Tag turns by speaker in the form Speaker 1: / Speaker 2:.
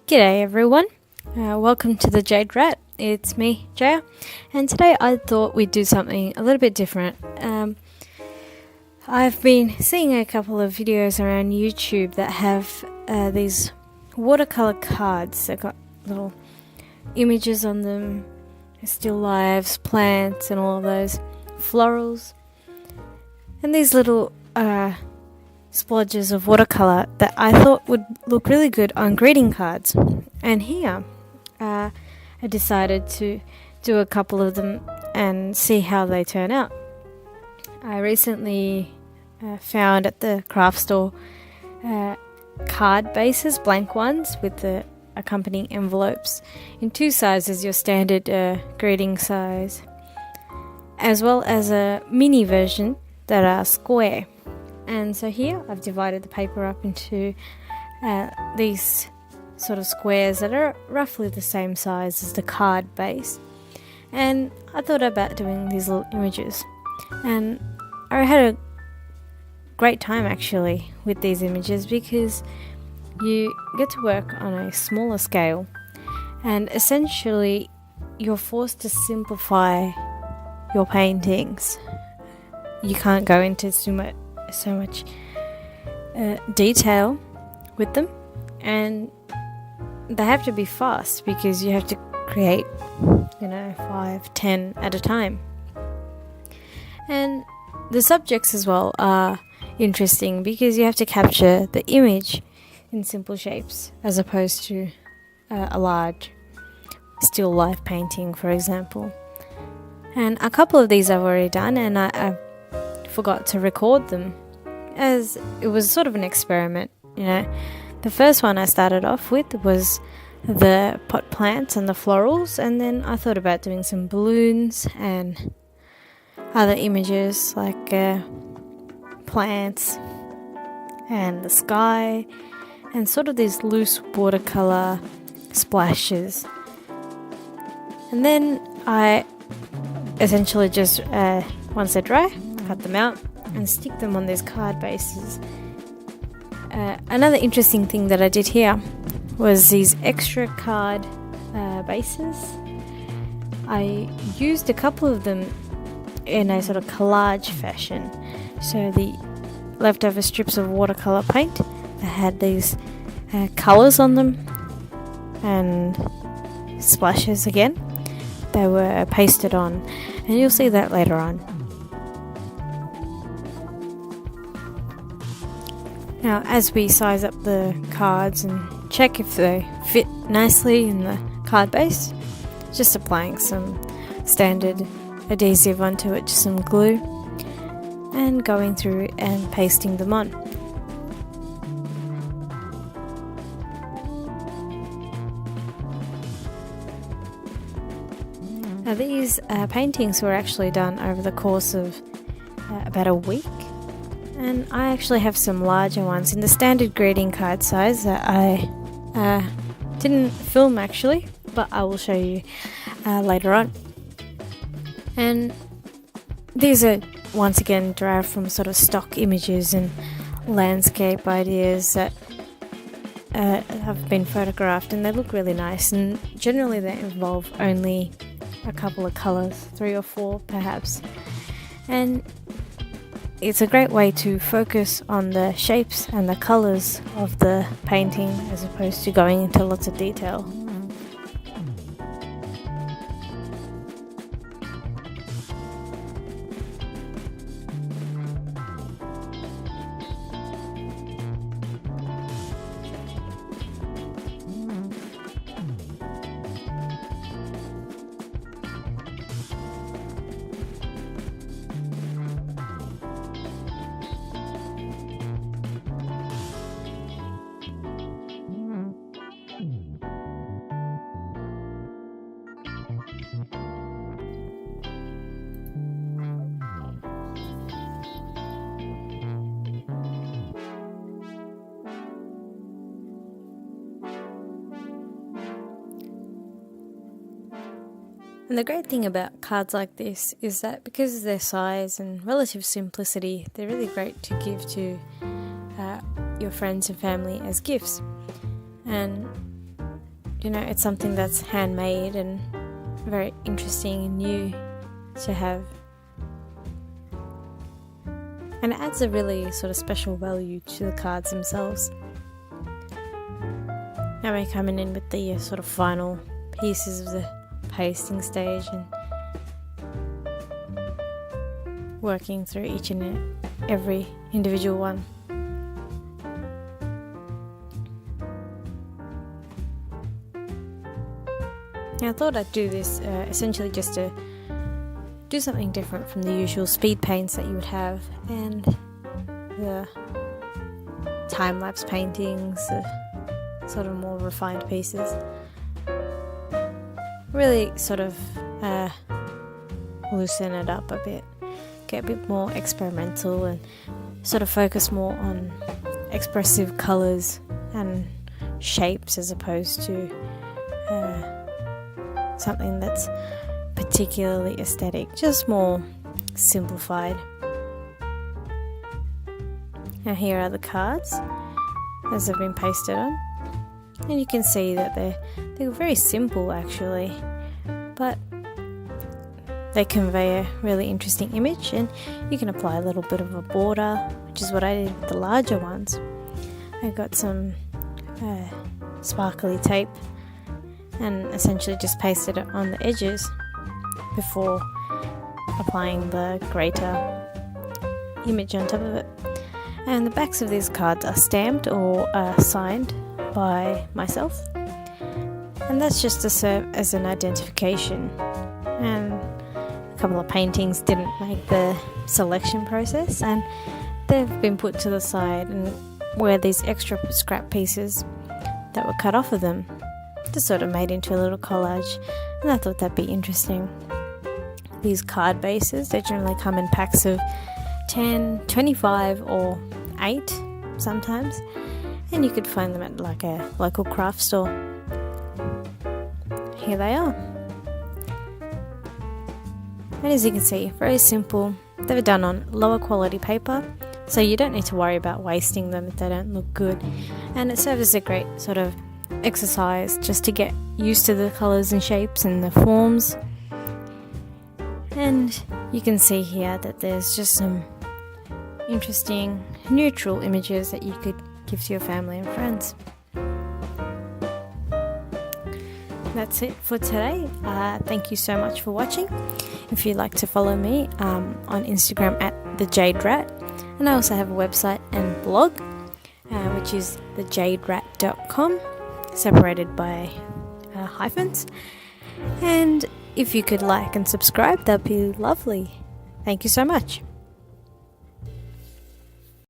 Speaker 1: G'day everyone, welcome to the Jade Rat. It's me, Jaya, and today I thought we'd do something a little bit different. I've been seeing a couple of videos around YouTube that have these watercolor cards that got little images on them, still lives, plants and all of those, florals, and these little splodges of watercolor that I thought would look really good on greeting cards. And here I decided to do a couple of them and see how they turn out. I recently found at the craft store card bases, blank ones with the accompanying envelopes in two sizes, your standard greeting size, as well as a mini version that are square. And so here I've divided the paper up into these sort of squares that are roughly the same size as the card base. And I thought about doing these little images. And I had a great time actually with these images because you get to work on a smaller scale and essentially you're forced to simplify your paintings. You can't go into so much detail with them, and they have to be fast because you have to create 5, 10 at a time. And the subjects as well are interesting because you have to capture the image in simple shapes as opposed to a large still life painting, for example. And a couple of these I've already done, and I forgot to record them as it was sort of an experiment. The first one I started off with was the pot plants and the florals, and then I thought about doing some balloons and other images like plants and the sky and sort of these loose watercolor splashes. And then I essentially just once they're dry, cut them out and stick them on these card bases. Another interesting thing that I did here was these extra card bases. I used a couple of them in a sort of collage fashion. So the leftover strips of watercolor paint that had these colours on them and splashes again, they were pasted on, and you'll see that later on. Now, as we size up the cards and check if they fit nicely in the card base, just applying some standard adhesive onto it, just some glue, and going through and pasting them on. Now, these paintings were actually done over the course of about a week. And I actually have some larger ones in the standard greeting card size that I didn't film actually, but I will show you later on. And these are once again derived from sort of stock images and landscape ideas that have been photographed, and they look really nice, and generally they involve only a couple of colours, 3 or 4 perhaps. And it's a great way to focus on the shapes and the colours of the painting as opposed to going into lots of detail. And the great thing about cards like this is that because of their size and relative simplicity, they're really great to give to your friends and family as gifts. And you know, it's something that's handmade and very interesting and new to have. And it adds a really sort of special value to the cards themselves. Now we're coming in with the sort of final pieces of the pasting stage and working through each and every individual one. Now I thought I'd do this essentially just to do something different from the usual speed paints that you would have and the time-lapse paintings, the sort of more refined pieces. Really sort of loosen it up a bit, get a bit more experimental and sort of focus more on expressive colours and shapes as opposed to something that's particularly aesthetic, just more simplified. Now here are the cards as they've been pasted on, and you can see that they're very simple actually, but they convey a really interesting image, and you can apply a little bit of a border, which is what I did with the larger ones. I got some sparkly tape and essentially just pasted it on the edges before applying the greater image on top of it. And the backs of these cards are stamped or signed by myself, and that's just to serve as an identification. And a couple of paintings didn't make the selection process, and they've been put to the side, and where these extra scrap pieces that were cut off of them just sort of made into a little collage, and I thought that'd be interesting. These card bases, they generally come in packs of 10, 25 or 8 sometimes, and you could find them at like a local craft store. Here they are, and as you can see, very simple. They're done on lower quality paper, so you don't need to worry about wasting them if they don't look good, and it serves as a great sort of exercise just to get used to the colours and shapes and the forms. And you can see here that there's just some interesting neutral images that you could give to your family and friends. That's it for today. Thank you so much for watching. If you'd like to follow me on Instagram at thejaderat, and I also have a website and blog, which is thejaderat.com, separated by hyphens. And if you could like and subscribe, that'd be lovely. Thank you so much.